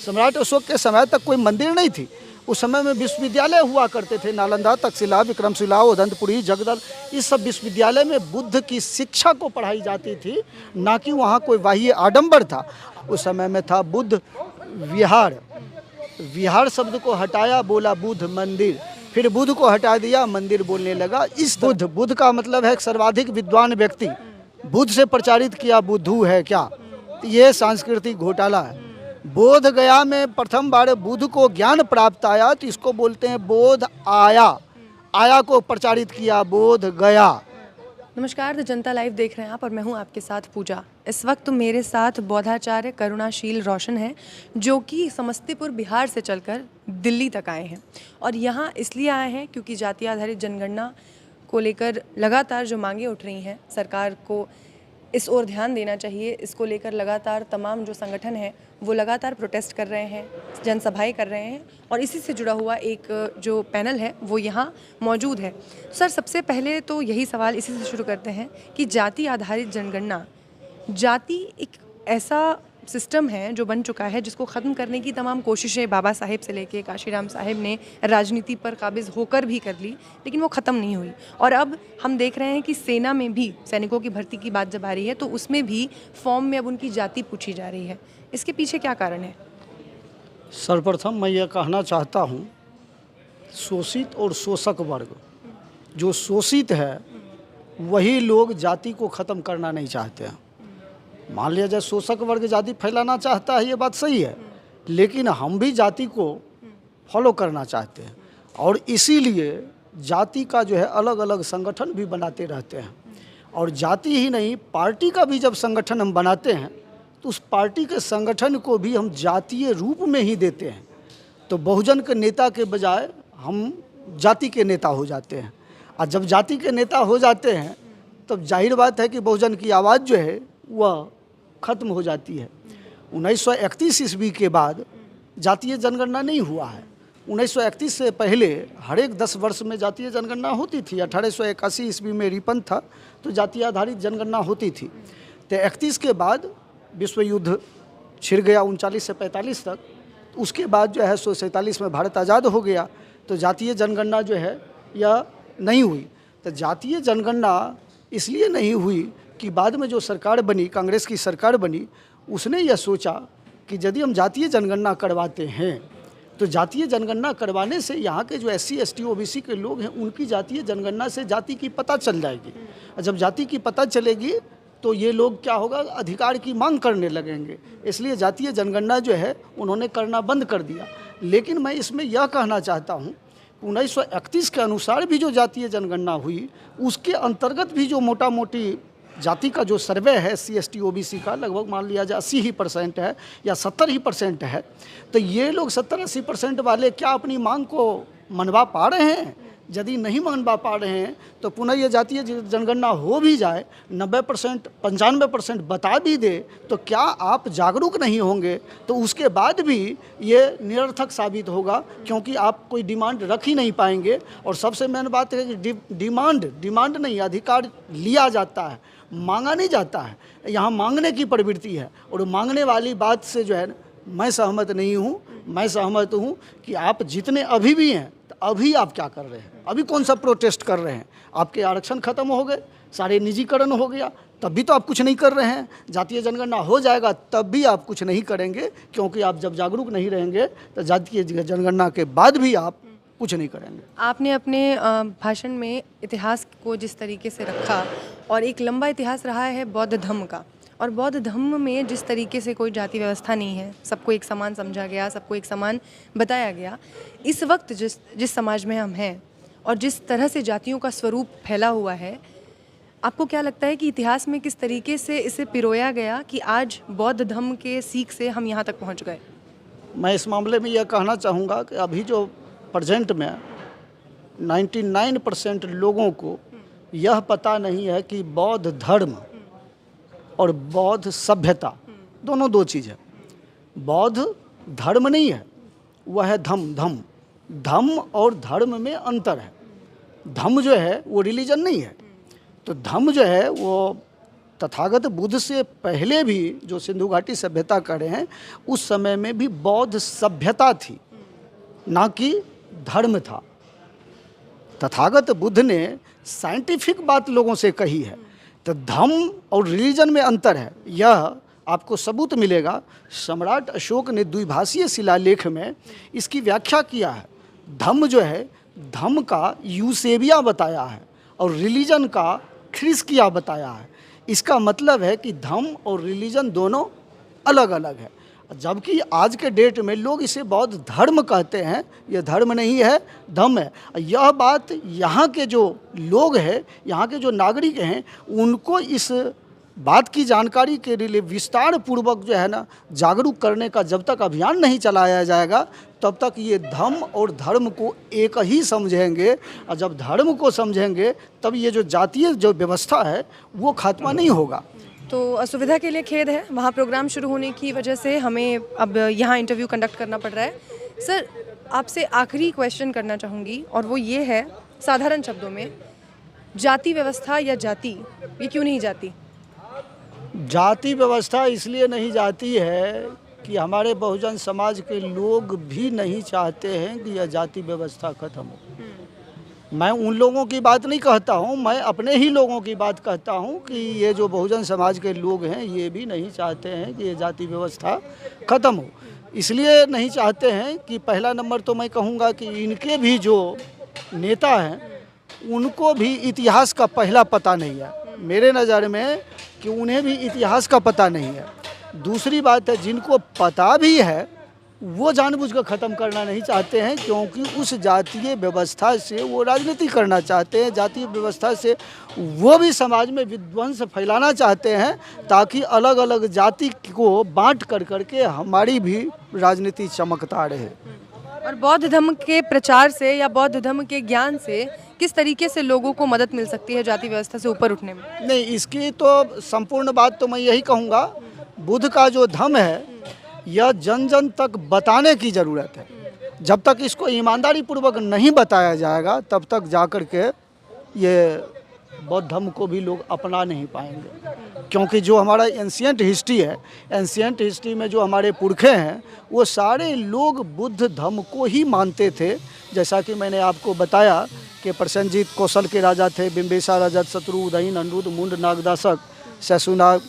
सम्राट अशोक के समय तक कोई मंदिर नहीं थी। उस समय में विश्वविद्यालय हुआ करते थे, नालंदा, तक्षशिला, विक्रमशिला, उदंतपुरी, जगदल। इस सब विश्वविद्यालय में बुद्ध की शिक्षा को पढ़ाई जाती थी, ना कि वहाँ कोई बाह्य आडंबर था। उस समय में था बुद्ध विहार। विहार शब्द को हटाया, बोला बुद्ध मंदिर, फिर बुद्ध को हटा दिया, मंदिर बोलने लगा। इस बुद्ध का मतलब है सर्वाधिक विद्वान व्यक्ति। बुद्ध से प्रचारित किया बुद्धू है क्या, ये सांस्कृतिक घोटाला है। बोध गया में प्रथम बार बुद्ध को ज्ञान प्राप्त आया तो इसको बोलते हैं बोध आया। आया को प्रचारित किया बोध गया। नमस्कार, द जनता लाइव देख रहे हैं आप और मैं हूं आपके साथ पूजा। इस वक्त मेरे साथ बौद्धाचार्य करुणाशील रोशन हैं, जो कि समस्तीपुर बिहार से चलकर दिल्ली तक आए हैं और यहां इसलिए आए हैं क्योंकि जाति आधारित जनगणना को लेकर लगातार जो मांगे उठ रही हैं, सरकार को इस ओर ध्यान देना चाहिए। इसको लेकर लगातार तमाम जो संगठन हैं वो लगातार प्रोटेस्ट कर रहे हैं, जनसभाएं कर रहे हैं और इसी से जुड़ा हुआ एक जो पैनल है वो यहाँ मौजूद है। सर, सबसे पहले तो यही सवाल इसी से शुरू करते हैं कि जाति आधारित जनगणना, जाति एक ऐसा सिस्टम है जो बन चुका है जिसको ख़त्म करने की तमाम कोशिशें बाबा साहेब से लेके काशीराम साहेब ने राजनीति पर काबिज होकर भी कर ली, लेकिन वो ख़त्म नहीं हुई। और अब हम देख रहे हैं कि सेना में भी सैनिकों की भर्ती की बात जब आ रही है तो उसमें भी फॉर्म में अब उनकी जाति पूछी जा रही है। इसके पीछे क्या कारण है? सर्वप्रथम मैं ये कहना चाहता हूँ, शोषित और शोषक वर्ग, जो शोषित है वही लोग जाति को ख़त्म करना नहीं चाहते हैं। मान लिया जाए शोषक वर्ग जाति फैलाना चाहता है, ये बात सही है, लेकिन हम भी जाति को फॉलो करना चाहते हैं और इसीलिए जाति का जो है अलग अलग संगठन भी बनाते रहते हैं। और जाति ही नहीं, पार्टी का भी जब संगठन हम बनाते हैं तो उस पार्टी के संगठन को भी हम जातीय रूप में ही देते हैं। तो बहुजन के नेता के बजाय हम जाति के नेता हो जाते हैं और जब जाति के नेता हो जाते हैं तब जाहिर बात है कि बहुजन की आवाज़ जो है वह ख़त्म हो जाती है। 1931 ईस्वी के बाद जातीय जनगणना नहीं हुआ है। 1931 से पहले हर एक 10 वर्ष में जातीय जनगणना होती थी। 1881 ईस्वी में रिपन था तो जातीय आधारित जनगणना होती थी। तो 31 के बाद विश्व युद्ध छिड़ गया 39 से 45 तक। उसके बाद जो है 1947 में भारत आज़ाद हो गया तो जातीय जनगणना जो है यह नहीं हुई। तो जातीय जनगणना इसलिए नहीं हुई कि बाद में जो सरकार बनी, कांग्रेस की सरकार बनी, उसने यह सोचा कि यदि हम जातीय जनगणना करवाते हैं तो जातीय जनगणना करवाने से यहाँ के जो SC, ST, OBC के लोग हैं उनकी जातीय जनगणना से जाति की पता चल जाएगी। और जब जाति की पता चलेगी तो ये लोग क्या होगा, अधिकार की मांग करने लगेंगे। इसलिए जातीय जनगणना जो है उन्होंने करना बंद कर दिया। लेकिन मैं इसमें यह कहना चाहता हूँ 1931 के अनुसार भी जो जातीय जनगणना हुई उसके अंतर्गत भी जो मोटा मोटी जाति का जो सर्वे है SC, ST, OBC का लगभग मान लिया जाए 80% है या 70% है। तो ये लोग 70-80% वाले क्या अपनी मांग को मनवा पा रहे हैं? यदि नहीं मनवा पा रहे हैं तो पुनः ये जातीय जनगणना हो भी जाए, 90% 95% बता भी दे, तो क्या आप जागरूक नहीं होंगे? तो उसके बाद भी ये निरर्थक साबित होगा, क्योंकि आप कोई डिमांड रख ही नहीं पाएंगे। और सबसे मेन बात है कि डिमांड नहीं, अधिकार लिया जाता है, मांगा नहीं जाता है। यहाँ मांगने की प्रवृत्ति है और मांगने वाली बात से जो है मैं सहमत नहीं हूँ। मैं सहमत हूँ कि आप जितने अभी भी हैं, तो अभी आप क्या कर रहे हैं? अभी कौन सा प्रोटेस्ट कर रहे हैं? आपके आरक्षण खत्म हो गए, सारे निजीकरण हो गया, तब भी तो आप कुछ नहीं कर रहे हैं। जातीय जनगणना हो जाएगा तब भी आप कुछ नहीं करेंगे, क्योंकि आप जब जागरूक नहीं रहेंगे तो जातीय जनगणना के बाद भी आप कुछ नहीं करेंगे। आपने अपने भाषण में इतिहास को जिस तरीके से रखा और एक लंबा इतिहास रहा है बौद्ध धम्म का, और बौद्ध धम्म में जिस तरीके से कोई जाति व्यवस्था नहीं है, सबको एक समान समझा गया, सबको एक समान बताया गया। इस वक्त जिस समाज में हम हैं और जिस तरह से जातियों का स्वरूप फैला हुआ है, आपको क्या लगता है कि इतिहास में किस तरीके से इसे पिरोया गया कि आज बौद्ध धम्म के सीख से हम यहाँ तक पहुँच गए? मैं इस मामले में यह कहना चाहूँगा कि अभी जो प्रेजेंट में 99% लोगों को यह पता नहीं है कि बौद्ध धर्म और बौद्ध सभ्यता दोनों दो चीज़ है। बौद्ध धर्म नहीं है, वह है धम्म और धर्म में अंतर है। धम्म जो है वो रिलीजन नहीं है, तो धम्म जो है वो तथागत बुद्ध से पहले भी जो सिंधु घाटी सभ्यता करे हैं, उस समय में भी बौद्ध सभ्यता थी, ना कि धर्म था। तथागत बुद्ध ने साइंटिफिक बात लोगों से कही है। तो धर्म और रिलीजन में अंतर है, यह आपको सबूत मिलेगा। सम्राट अशोक ने द्विभाषीय शिलालेख में इसकी व्याख्या किया है। धम्म जो है, धम्म का यूसेबिया बताया है और रिलीजन का ख्रिस्किया बताया है। इसका मतलब है कि धम्म और रिलीजन दोनों अलग अलग है, जबकि आज के डेट में लोग इसे बौद्ध धर्म कहते हैं। यह धर्म नहीं है, धम्म है। यह बात यहाँ के जो लोग हैं, यहाँ के जो नागरिक हैं, उनको इस बात की जानकारी के लिए विस्तार पूर्वक जो है ना जागरूक करने का जब तक अभियान नहीं चलाया जाएगा, तब तक ये धम्म और धर्म को एक ही समझेंगे। और जब धर्म को समझेंगे तब ये जो जातीय जो व्यवस्था है वो खात्मा नहीं होगा। तो असुविधा के लिए खेद है, वहाँ प्रोग्राम शुरू होने की वजह से हमें अब यहाँ इंटरव्यू कंडक्ट करना पड़ रहा है। सर, आपसे आखिरी क्वेश्चन करना चाहूँगी और वो ये है, साधारण शब्दों में, जाति व्यवस्था या जाति, ये क्यों नहीं जाती? जाति व्यवस्था इसलिए नहीं जाती है कि हमारे बहुजन समाज के लोग भी नहीं चाहते हैं कि यह जाति व्यवस्था खत्म हो। मैं उन लोगों की बात नहीं कहता हूँ, मैं अपने ही लोगों की बात कहता हूँ कि ये जो बहुजन समाज के लोग हैं ये भी नहीं चाहते हैं कि ये जाति व्यवस्था ख़त्म हो। इसलिए नहीं चाहते हैं कि पहला नंबर तो मैं कहूँगा कि इनके भी जो नेता हैं उनको भी इतिहास का पहला पता नहीं है, मेरे नज़र में, कि उन्हें भी इतिहास का पता नहीं है। दूसरी बात है, जिनको पता भी है वो जानबूझकर ख़त्म करना नहीं चाहते हैं, क्योंकि उस जातीय व्यवस्था से वो राजनीति करना चाहते हैं। जातीय व्यवस्था से वो भी समाज में विध्वंस फैलाना चाहते हैं, ताकि अलग अलग जाति को बांट कर करके हमारी भी राजनीति चमकता रहे। और बौद्ध धर्म के प्रचार से या बौद्ध धर्म के ज्ञान से किस तरीके से लोगों को मदद मिल सकती है जाति व्यवस्था से ऊपर उठने में? नहीं, इसकी तो संपूर्ण बात तो मैं यही कहूँगा, बुद्ध का जो धम्म है यह जन जन तक बताने की ज़रूरत है। जब तक इसको ईमानदारी पूर्वक नहीं बताया जाएगा तब तक जाकर के ये बौद्ध धर्म को भी लोग अपना नहीं पाएंगे। क्योंकि जो हमारा एंशियंट हिस्ट्री है, एंशियंट हिस्ट्री में जो हमारे पुरखे हैं वो सारे लोग बुद्ध धर्म को ही मानते थे। जैसा कि मैंने आपको बताया कि प्रसेनजीत कौशल के राजा थे, बिम्बिसार अजात शत्रु, उदयन, अनिरुद्ध, मुंड, नागदासक, शैशुनाग,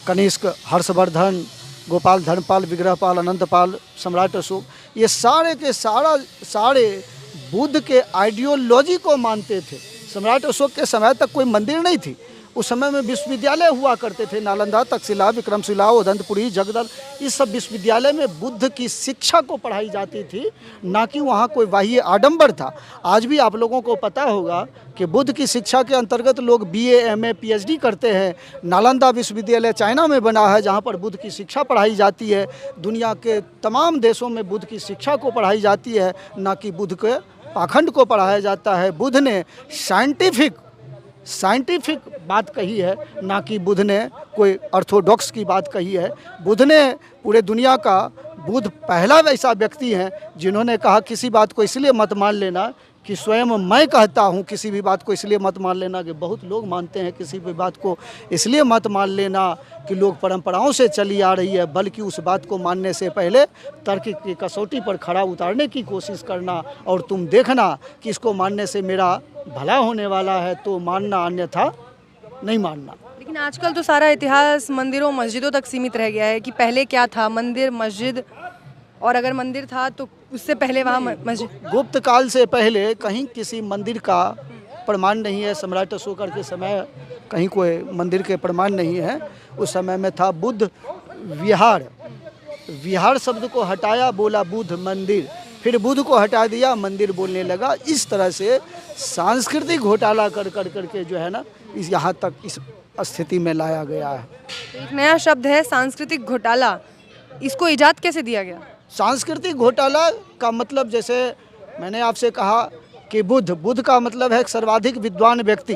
कनिष्क, हर्षवर्धन, गोपाल, धर्मपाल, विग्रहपाल, अनंतपाल, सम्राट अशोक, ये सारे के सारे बुद्ध के आइडियोलॉजी को मानते थे। सम्राट अशोक के समय तक कोई मंदिर नहीं थी, उस समय में विश्वविद्यालय हुआ करते थे, नालंदा, तक्षशिला, विक्रमशिला, उदंतपुरी, जगदल, इस सब विश्वविद्यालय में बुद्ध की शिक्षा को पढ़ाई जाती थी, ना कि वहाँ कोई बाह्य आडंबर था। आज भी आप लोगों को पता होगा कि बुद्ध की शिक्षा के अंतर्गत लोग BA, MA, PhD करते हैं। नालंदा विश्वविद्यालय चाइना में बना है, जहाँ पर बुद्ध की शिक्षा पढ़ाई जाती है। दुनिया के तमाम देशों में बुद्ध की शिक्षा को पढ़ाई जाती है, ना कि बुद्ध के पाखंड को पढ़ाया जाता है। बुद्ध ने साइंटिफिक बात कही है, ना कि बुद्ध ने कोई ऑर्थोडॉक्स की बात कही है। बुद्ध ने पूरे दुनिया का, बुद्ध पहला ऐसा व्यक्ति है जिन्होंने कहा किसी बात को इसलिए मत मान लेना कि स्वयं मैं कहता हूँ, किसी भी बात को इसलिए मत मान लेना कि बहुत लोग मानते हैं, किसी भी बात को इसलिए मत मान लेना कि लोग परंपराओं से चली आ रही है, बल्कि उस बात को मानने से पहले तर्क की कसौटी पर खरा उतारने की कोशिश करना, और तुम देखना कि इसको मानने से मेरा भला होने वाला है तो मानना, अन्यथा नहीं मानना। लेकिन आजकल तो सारा इतिहास मंदिरों मस्जिदों तक सीमित रह गया है कि पहले क्या था, मंदिर, मस्जिद, और अगर मंदिर था तो उससे पहले वहाँ मस्जिद। गुप्त काल से पहले कहीं किसी मंदिर का प्रमाण नहीं है। सम्राट अशोक के समय कहीं कोई मंदिर के प्रमाण नहीं है। उस समय में था बुद्ध विहार, विहार शब्द को हटाया, बोला बुद्ध मंदिर, फिर बुद्ध को हटा दिया, मंदिर बोलने लगा। इस तरह से सांस्कृतिक घोटाला कर करके जो है ना इस यहाँ तक इस स्थिति में लाया गया है। एक नया शब्द है सांस्कृतिक घोटाला, इसको इजाद कैसे दिया गया? सांस्कृतिक घोटाला का मतलब, जैसे मैंने आपसे कहा कि बुद्ध का मतलब है सर्वाधिक विद्वान व्यक्ति,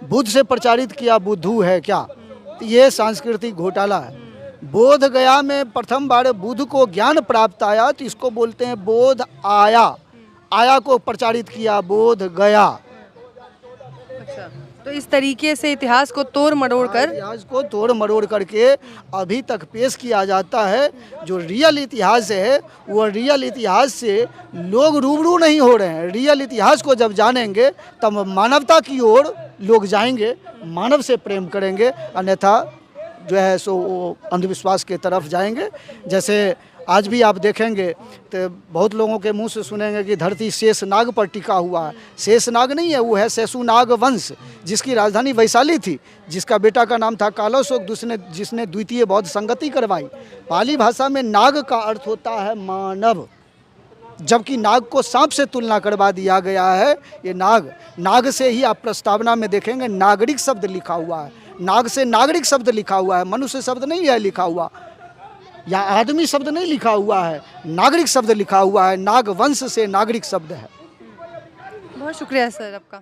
बुद्ध से प्रचारित किया बुद्धू है क्या, तो ये सांस्कृतिक घोटाला है। बोध गया में प्रथम बार बुद्ध को ज्ञान प्राप्त आया तो इसको बोलते हैं बोध आया, आया को प्रचारित किया बोध गया। अच्छा, तो इस तरीके से इतिहास को तोड़ मरोड़ कर इतिहास को तोड़ मरोड़ करके अभी तक पेश किया जाता है। जो रियल इतिहास है वो रियल इतिहास से लोग रूबरू नहीं हो रहे हैं। रियल इतिहास को जब जानेंगे तब मानवता की ओर लोग जाएंगे, मानव से प्रेम करेंगे, अन्यथा जो है सो वो अंधविश्वास के तरफ जाएंगे। जैसे आज भी आप देखेंगे तो बहुत लोगों के मुंह से सुनेंगे कि धरती शेषनाग पर टिका हुआ है। शेषनाग नहीं है, वो है शेषुनाग वंश, जिसकी राजधानी वैशाली थी, जिसका बेटा का नाम था कालाशोक, जिसने द्वितीय बौद्ध संगति करवाई। पाली भाषा में नाग का अर्थ होता है मानव, जबकि नाग को सांप से तुलना करवा दिया गया है। ये नाग से ही आप प्रस्तावना में देखेंगे नागरिक शब्द लिखा हुआ है। नाग से नागरिक शब्द लिखा हुआ है, मनुष्य शब्द नहीं है लिखा हुआ, या आदमी शब्द नहीं लिखा हुआ है, नागरिक शब्द लिखा हुआ है। नाग वंश से नागरिक शब्द है। बहुत शुक्रिया सर आपका।